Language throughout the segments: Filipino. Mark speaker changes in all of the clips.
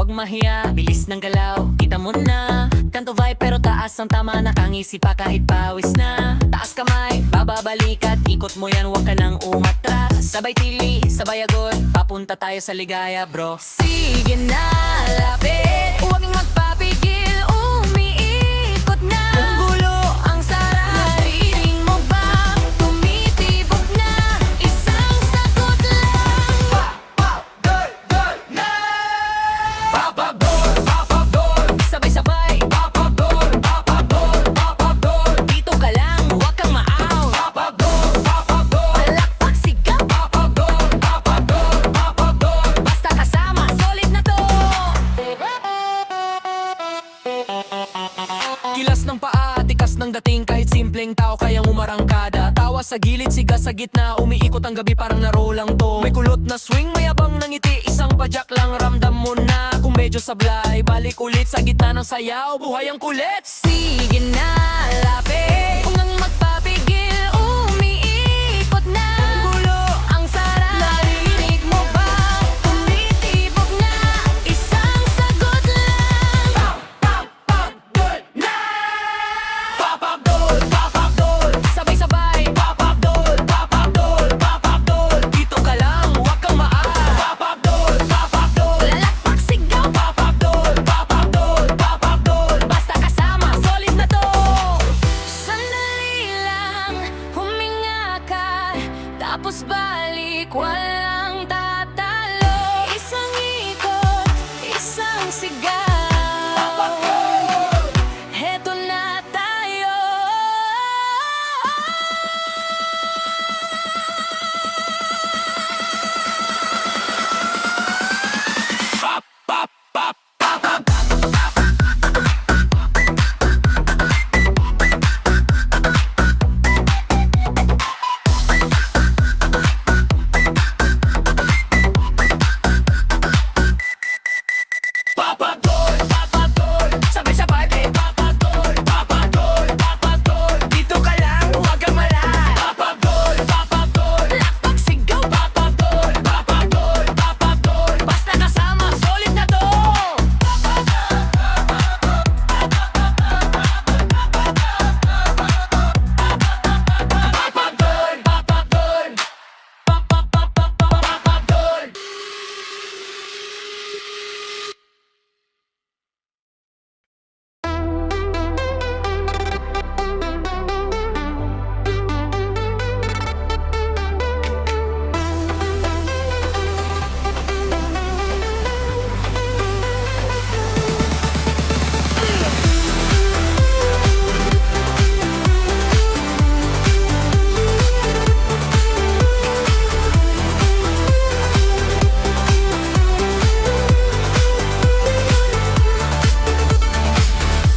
Speaker 1: huwag mahiya, bilis ng galaw, kita mo na. Kanto vibe pero taas ang tama, nakangisi pa kahit pawis na. Taas kamay, bababalikat, ikot mo yan, huwag ka nang umatras. Sabay tili, sabay agad, papunta tayo sa ligaya bro. Sige na, lapit, huwag magpapigil, umiikot na. Ang gulo, ang sarap, narinig mo ba? Tumitibok na, isang sagot lang. Papagol na! Papagol, sabay-sabay. Papagol, dito ka lang, huwag kang maaw. Papagol, palakpak sigaw. Papagol, basta kasama, solid na to. Kilas ng paa, tikas ng dating, kahit simpleng tao kayang umarangkada. Tawa sa gilid, siga sa gitna, umiikot ang gabi parang naro lang to. May kulot na swing, may abang ng ngiti, isang padyak lang ramdam mo na. Kung medyo sablay, balik ulit sa gitna ng sayaw, buhay ang kulit. Sige na, lapit, huwag nang magpapigil, umiikot na. Ang gulo, ang sarap, narinig mo ba? Tumitibok na, isang sagot lang. Papagol na! Papagol, sabay-sabay. Papagol, dito ka lang, huwag kang maaw. Papagol, lalakpak sigaw. Papagol, basta kasama, solid na to. Sandali lang, huminga ka, tapos balik, walang tatalo. Isang ikot, isang sigaw. Heto na tayo. Papagol, sabay-sabay. Papagol, dito ka lang, huwag kang malay. Papagol, lakpak sigaw. Papagol, basta kasama, solid na to. Papagol.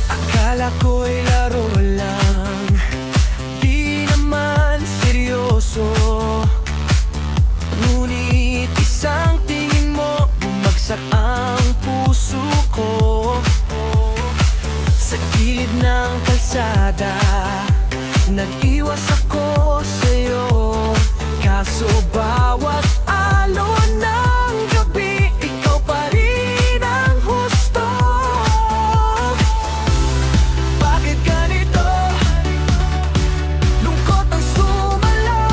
Speaker 1: Akala ko'y laro lang, di naman seryoso. Ngunit isang tingin mo, bumagsak ang puso ko. Sa gilid ng kalsada, nag-iwas ako sa'yo. Kaso bawat alon ng gabi, ikaw pa rin ang husto. Bakit ganito? Lungkot ang sumalo.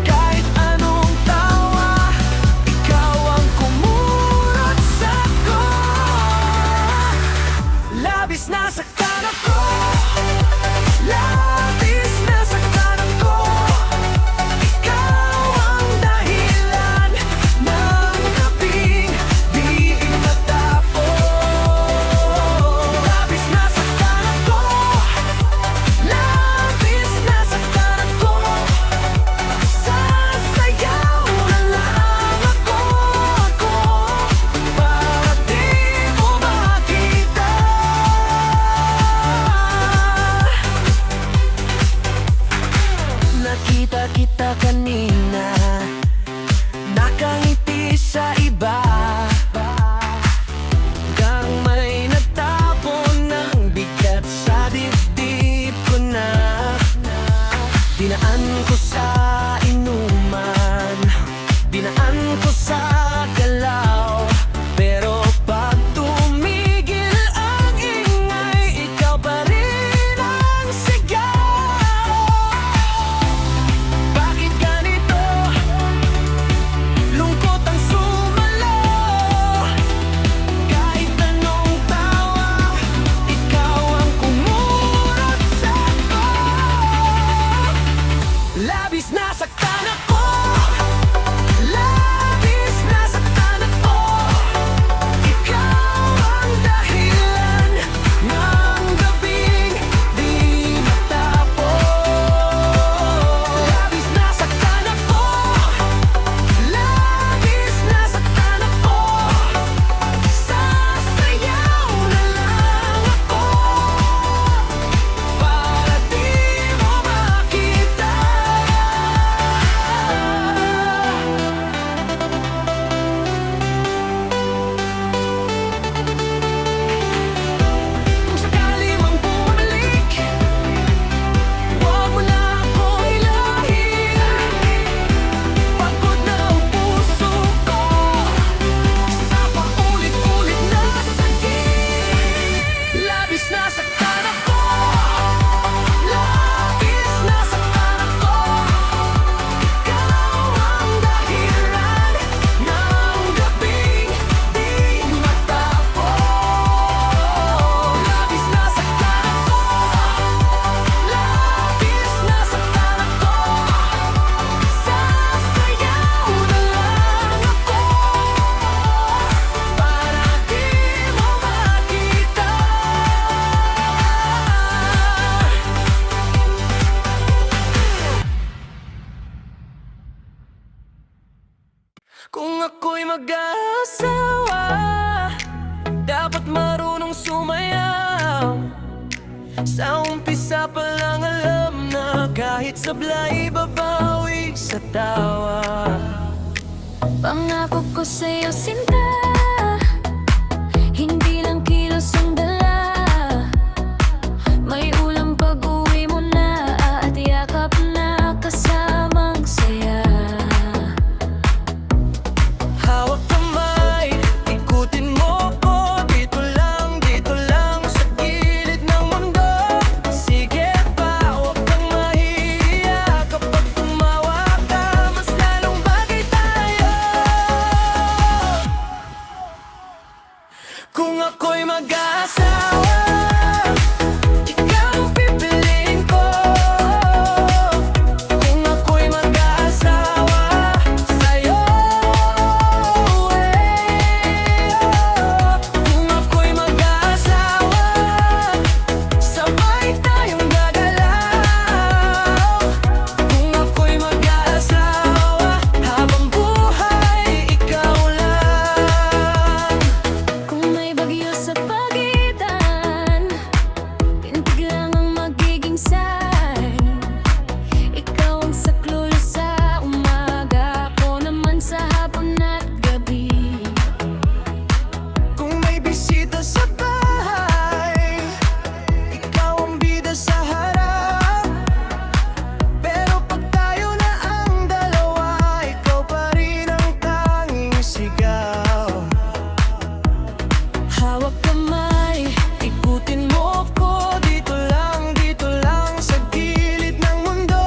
Speaker 1: Kahit anong tawa, ikaw ang kumurot sa'ko. Labis na saktan ako, labis na saktan ako. Ikaw mag-aasawa, dapat marunong sumayaw. Sa umpisa pa lang alam na kahit sablay babawi sa tawa.
Speaker 2: Pangako ko sa'yo, sinta, hindi lang kilos ang dala. May ulam pag-uwi mo na at yakap na kasamang saya.
Speaker 1: Hawak kamay, ikutin mo ko. Dito lang sa gilid ng mundo. Sige pa, huwag kang mahihiya. Kapag tumawa ka, mas lalong bagay tayo. Kung ako'y mag-aasawa, ikaw ang pipiliin ko. Kung ako'y mag-aasawa, sa'yo, kung ako'y mag-aasawa, sabay tayong gagalaw. Kung ako'y mag-aasawa, habang buhay, ikaw lang.
Speaker 2: Kung may bagyo sa pagitan, tintig lang ang magiging sign. Ikaw ang saklulo sa umaga, ako naman sa hapon at gabi.
Speaker 1: Kung may bisita sa bahay, ikaw ang bida sa harap. Pero pag tayo na ang dalawa, ikaw pa rin ang tanging sigaw. Hawak kamay, ikutin mo ko. Dito lang sa gilid ng mundo.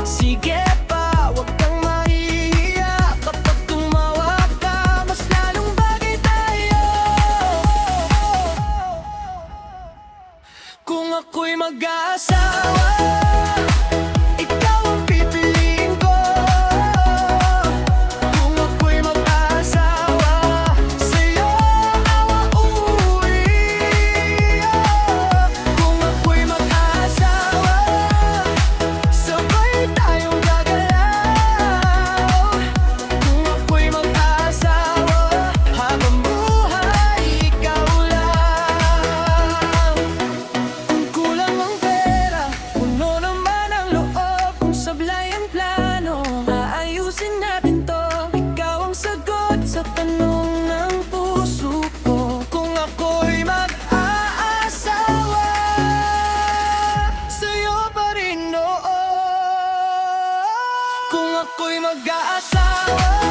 Speaker 1: Sige pa, huwag kang mahihiya. Kapag tumawa ka, mas lalong bagay tayo. Kung ako'y mag-aasawa, ikaw ang pipiliin ko. Kung ako'y mag-aasawa, sa'yo uuwi. Kung ako'y mag-aasawa, sabay tayong gagalaw. Kung ako'y mag-aasawa, habang buhay, ikaw lang. Kung kulang ang pera, puno naman ang loob. Kung sablay ang plano, aayusin natin to. Ikaw ang sagot sa tanong ng puso ko. Kung ako'y mag-aasawa, sa'yo pa rin, oo. Kung ako'y mag-aasawa,